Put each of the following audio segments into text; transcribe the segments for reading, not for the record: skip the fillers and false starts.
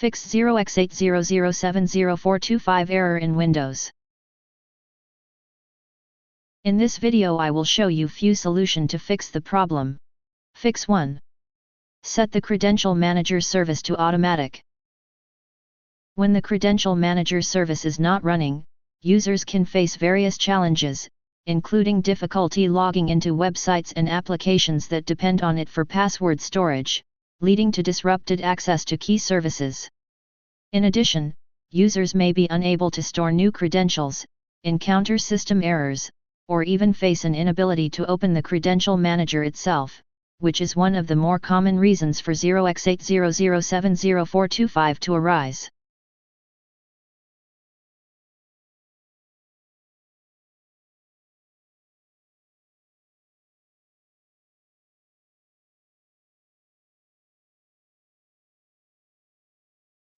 Fix 0x80070425 error in Windows. In this video I will show you few solution to fix the problem. Fix 1. Set the Credential Manager service to automatic. When the Credential Manager service is not running, users can face various challenges, including difficulty logging into websites and applications that depend on it for password storage, leading to disrupted access to key services. In addition, users may be unable to store new credentials, encounter system errors, or even face an inability to open the Credential Manager itself, which is one of the more common reasons for 0x80070425 to arise.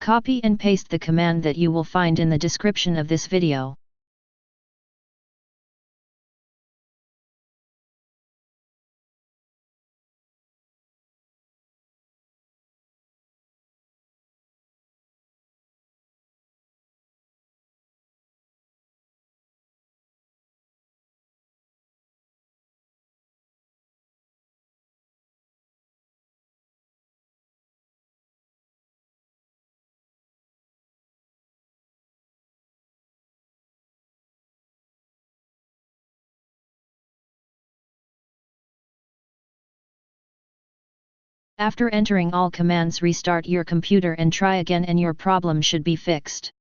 Copy and paste the command that you will find in the description of this video. After entering all commands, restart your computer and try again, and your problem should be fixed.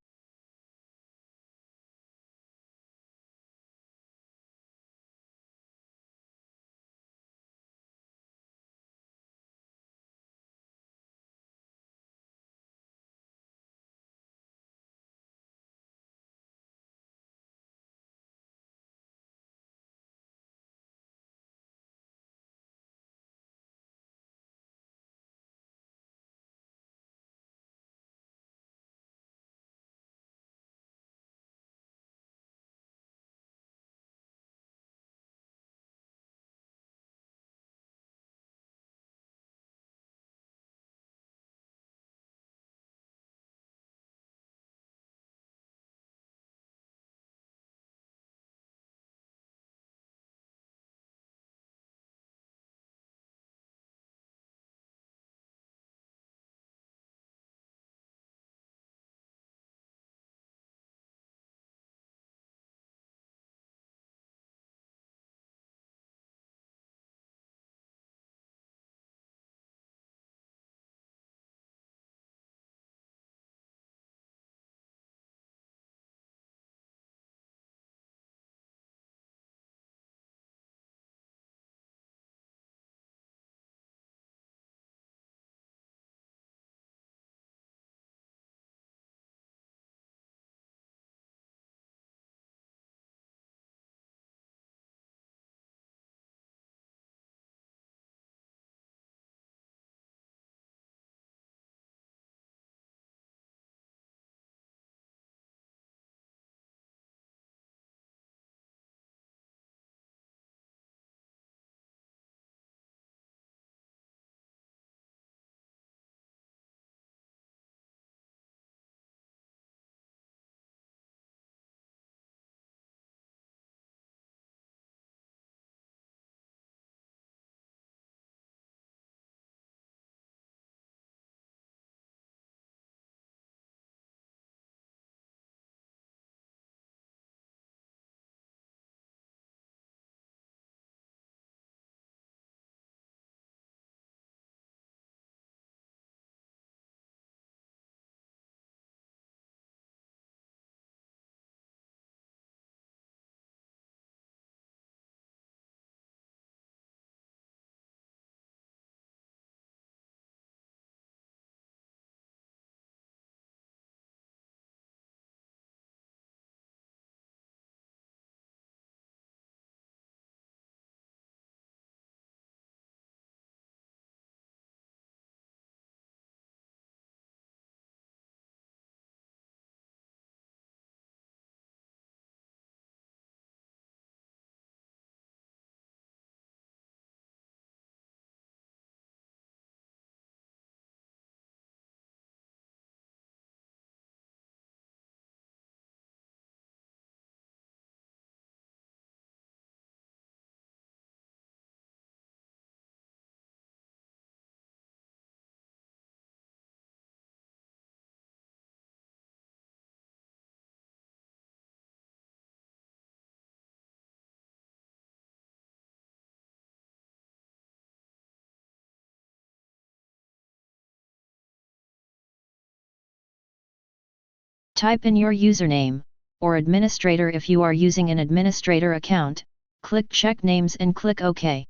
Type in your username, or administrator if you are using an administrator account, click Check Names and click OK.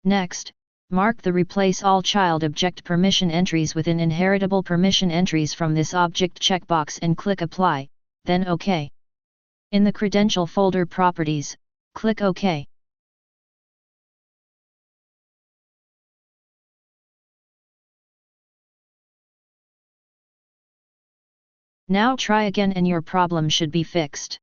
Next, mark the Replace All Child Object Permission Entries within Inheritable Permission Entries from this object checkbox and click Apply, then OK. In the Credential folder Properties, click OK. Now try again and your problem should be fixed.